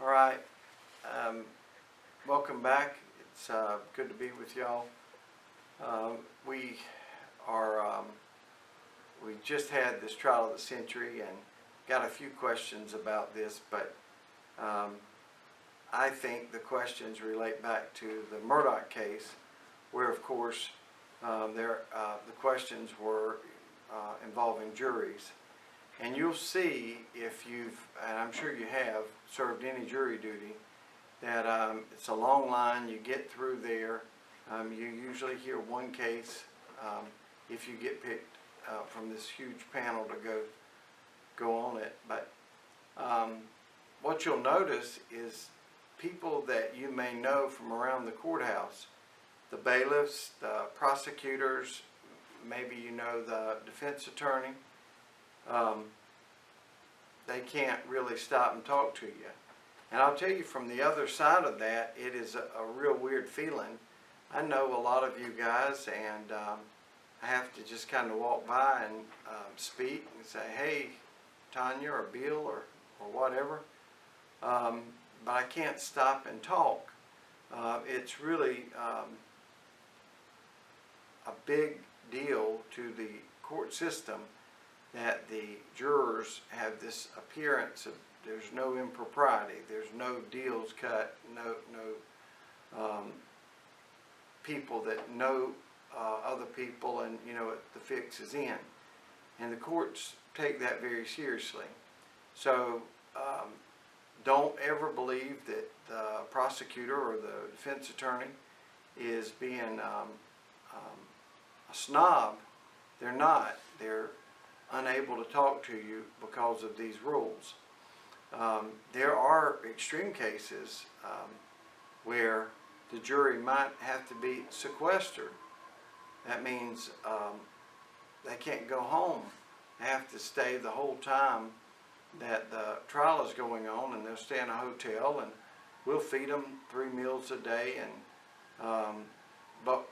All right, welcome back. It's good to be with y'all. We are we just had this trial of the century and got a few questions about this, but I think the questions relate back to the Murdaugh case, where of course the questions were involving juries. And you'll see, if you've, and I'm sure you have, served any jury duty, that it's a long line. You get through there. You usually hear one case if you get picked from this huge panel to go on it. But what you'll notice is people that you may know from around the courthouse, the bailiffs, the prosecutors, maybe you know the defense attorney. They can't really stop and talk to you. And I'll tell you, from the other side of that, it is a real weird feeling. I know a lot of you guys, and I have to just kind of walk by and speak and say, hey, Tanya or Bill or whatever. But I can't stop and talk. It's really a big deal to the court system that the jurors have this appearance of there's no impropriety, there's no deals cut, no people that know other people, and you know the fix is in. And the courts take that very seriously. So don't ever believe that the prosecutor or the defense attorney is being a snob. They're not. They're unable to talk to you because of these rules. There are extreme cases where the jury might have to be sequestered. That means they can't go home. They have to stay the whole time that the trial is going on, and they'll stay in a hotel, and we'll feed them 3 meals a day. And but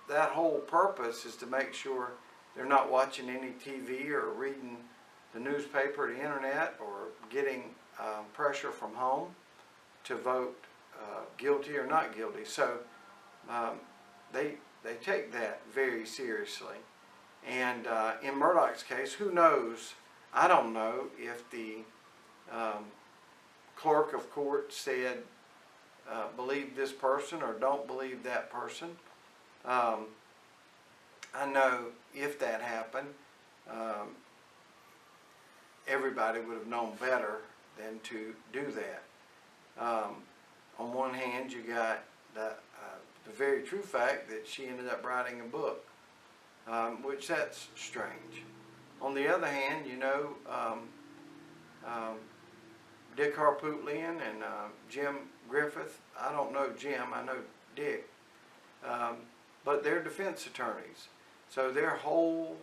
that whole purpose is to make sure they're not watching any TV or reading the newspaper, the internet, or getting pressure from home to vote guilty or not guilty. So they take that very seriously. And in Murdaugh's case, who knows? I don't know if the clerk of court said believe this person or don't believe that person. I know if that happened, everybody would have known better than to do that. On one hand, you got the very true fact that she ended up writing a book, which that's strange. On the other hand, you know, Dick Harpootlian and Jim Griffith, I don't know Jim, I know Dick, but they're defense attorneys. So their whole,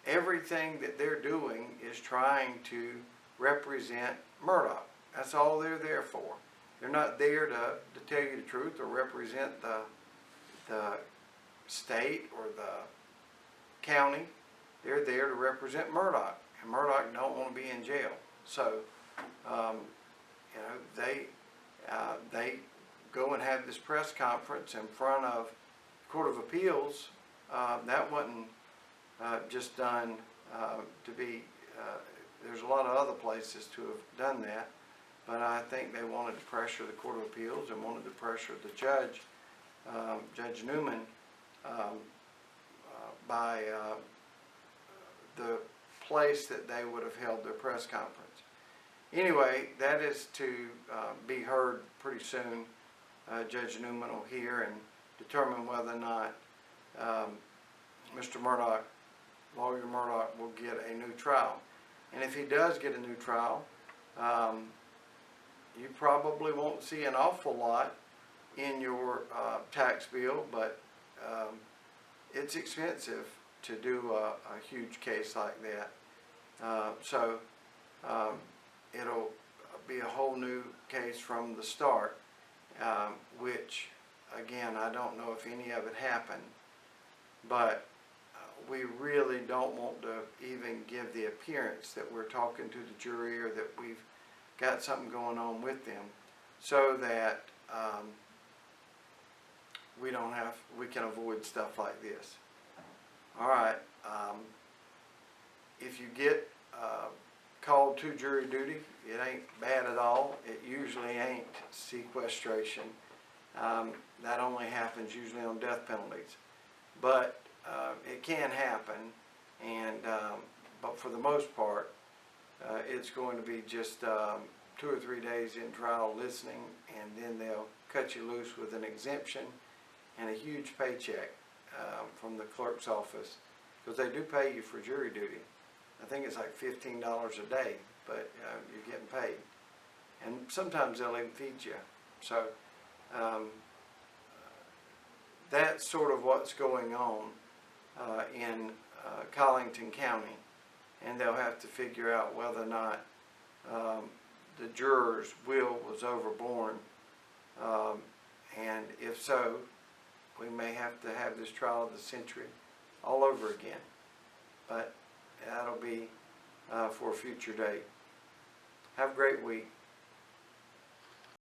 everything that they're doing is trying to represent Murdaugh. That's all they're there for. They're not there to tell you the truth or represent the state or the county. They're there to represent Murdaugh, and Murdaugh don't want to be in jail. So, you know, they go and have this press conference in front of the Court of Appeals. That wasn't just done to be, there's a lot of other places to have done that, but I think they wanted to pressure the Court of Appeals and wanted to pressure the judge, Judge Newman, by the place that they would have held their press conference. Anyway, that is to be heard pretty soon. Judge Newman will hear and determine whether or not Mr. Murdaugh, Lawyer Murdaugh, will get a new trial. And if he does get a new trial, you probably won't see an awful lot in your tax bill, but it's expensive to do a huge case like that. So it'll be a whole new case from the start, which, again, I don't know if any of it happened, but we really don't want to even give the appearance that we're talking to the jury or that we've got something going on with them, so that we can avoid stuff like this. All right. If you get called to jury duty, it ain't bad at all. It usually ain't sequestration. That only happens usually on death penalties, but it can happen. And but for the most part, it's going to be just 2 or 3 days in trial listening, and then they'll cut you loose with an exemption and a huge paycheck from the clerk's office, because they do pay you for jury duty. I think it's like $15 a day, but you're getting paid. And sometimes they'll even feed you. So that's sort of what's going on in Collington County. And they'll have to figure out whether or not the juror's will was overborne. And if so, we may have to have this trial of the century all over again. But that'll be for a future date. Have a great week.